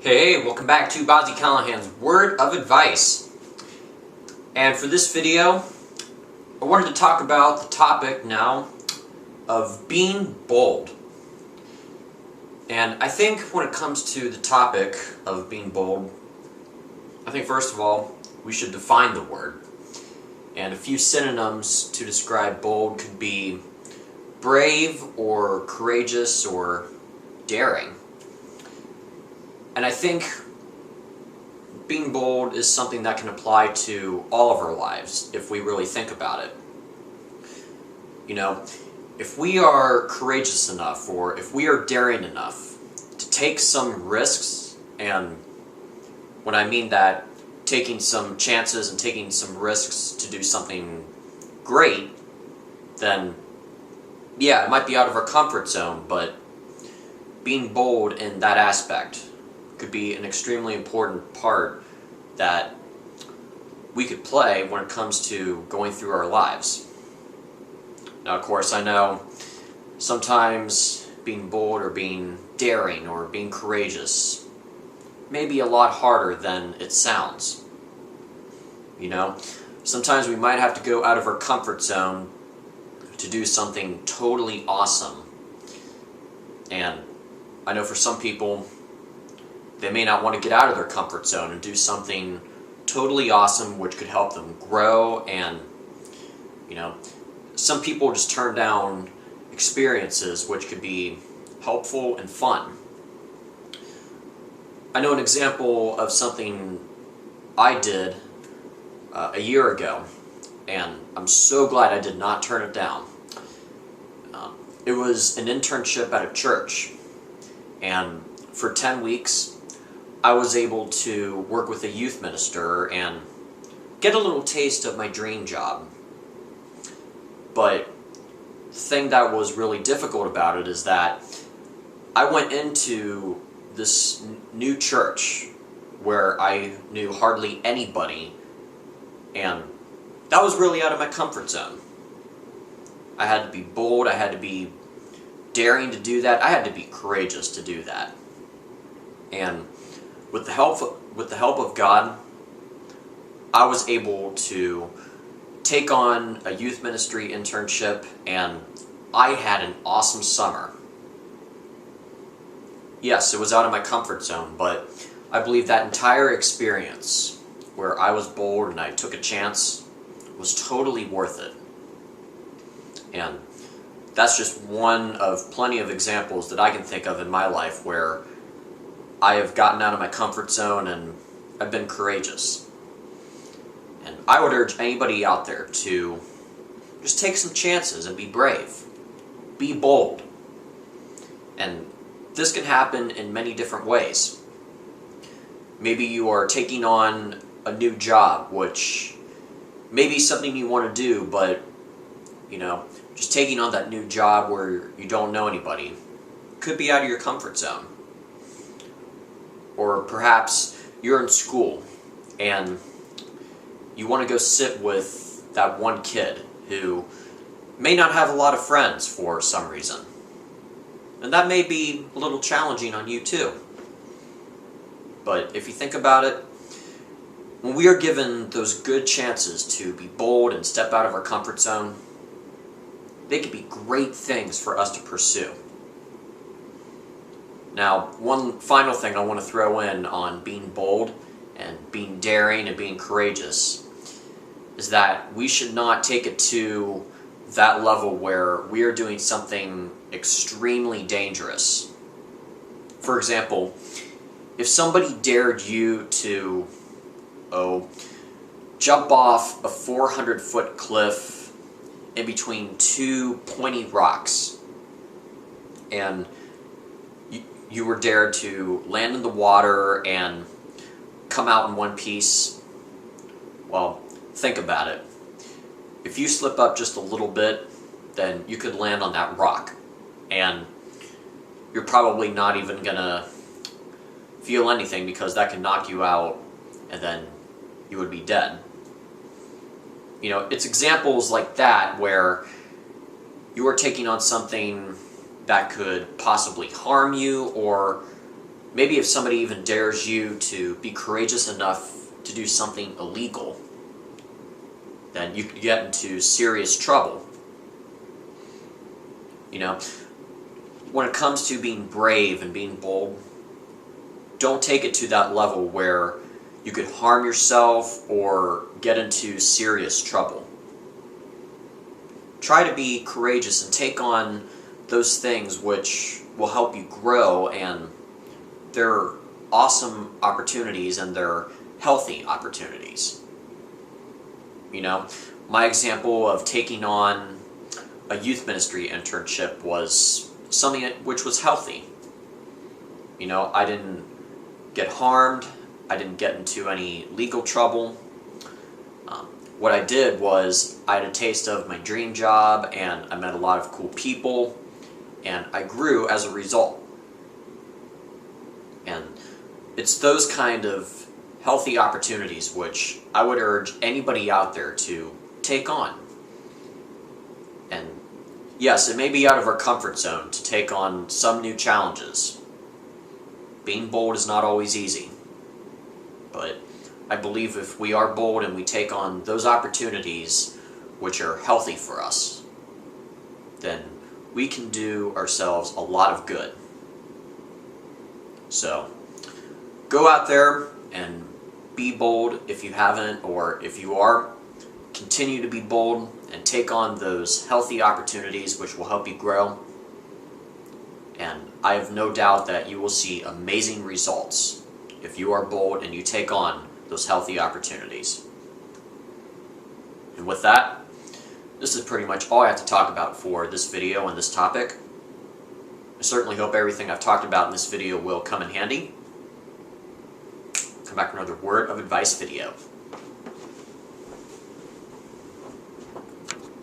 Hey, welcome back to Bobb-z Callahan's Word of Advice. And for this video, I wanted to talk about the topic now of being bold. And I think when it comes to the topic of being bold, I think first of all, we should define the word. And a few synonyms to describe bold could be brave or courageous or daring. And I think being bold is something that can apply to all of our lives if we really think about it. You know, if we are courageous enough or if we are daring enough to take some risks, and when I mean that, taking some chances and taking some risks to do something great, then yeah, it might be out of our comfort zone, but being bold in that aspect could be an extremely important part that we could play when it comes to going through our lives. Now, of course, I know sometimes being bold or being daring or being courageous may be a lot harder than it sounds. You know, sometimes we might have to go out of our comfort zone to do something totally awesome. And I know for some people, they may not want to get out of their comfort zone and do something totally awesome which could help them grow, and you know, some people just turn down experiences which could be helpful and fun. I know an example of something I did a year ago, and I'm so glad I did not turn it down. It was an internship at a church, and for 10 weeks I was able to work with a youth minister and get a little taste of my dream job. But the thing that was really difficult about it is that I went into this new church where I knew hardly anybody, and that was really out of my comfort zone. I had to be bold, I had to be daring to do that, I had to be courageous to do that. And with the help of God, I was able to take on a youth ministry internship, and I had an awesome summer. Yes, it was out of my comfort zone, but I believe that entire experience where I was bold and I took a chance was totally worth it. And that's just one of plenty of examples that I can think of in my life where I have gotten out of my comfort zone and I've been courageous. And I would urge anybody out there to just take some chances and be brave. Be bold. And this can happen in many different ways. Maybe you are taking on a new job, which may be something you want to do, but you know, just taking on that new job where you don't know anybody could be out of your comfort zone. Or perhaps you're in school and you want to go sit with that one kid who may not have a lot of friends for some reason. And that may be a little challenging on you too. But if you think about it, when we are given those good chances to be bold and step out of our comfort zone, they could be great things for us to pursue. Now, one final thing I want to throw in on being bold and being daring and being courageous is that we should not take it to that level where we are doing something extremely dangerous. For example, if somebody dared you to, jump off a 400-foot cliff in between two pointy rocks, and you were dared to land in the water and come out in one piece, well, think about it. If you slip up just a little bit, then you could land on that rock, and you're probably not even gonna feel anything because that can knock you out, and then you would be dead. You know, it's examples like that where you are taking on something that could possibly harm you or maybe if somebody even dares you to be courageous enough to do something illegal, then you could get into serious trouble. You know, when it comes to being brave and being bold, don't take it to that level where you could harm yourself or get into serious trouble. Try to be courageous and take on those things which will help you grow, and they're awesome opportunities and they're healthy opportunities. You know, my example of taking on a youth ministry internship was something which was healthy. You know, I didn't get harmed, I didn't get into any legal trouble. What I did was I had a taste of my dream job, and I met a lot of cool people, and I grew as a result. And it's those kind of healthy opportunities which I would urge anybody out there to take on. And yes, it may be out of our comfort zone to take on some new challenges. Being bold is not always easy, but I believe if we are bold and we take on those opportunities which are healthy for us, then we can do ourselves a lot of good. So, go out there and be bold if you haven't, or if you are, continue to be bold and take on those healthy opportunities which will help you grow. And I have no doubt that you will see amazing results if you are bold and you take on those healthy opportunities. And with that, this is pretty much all I have to talk about for this video and this topic. I certainly hope everything I've talked about in this video will come in handy. Come back for another word of advice video.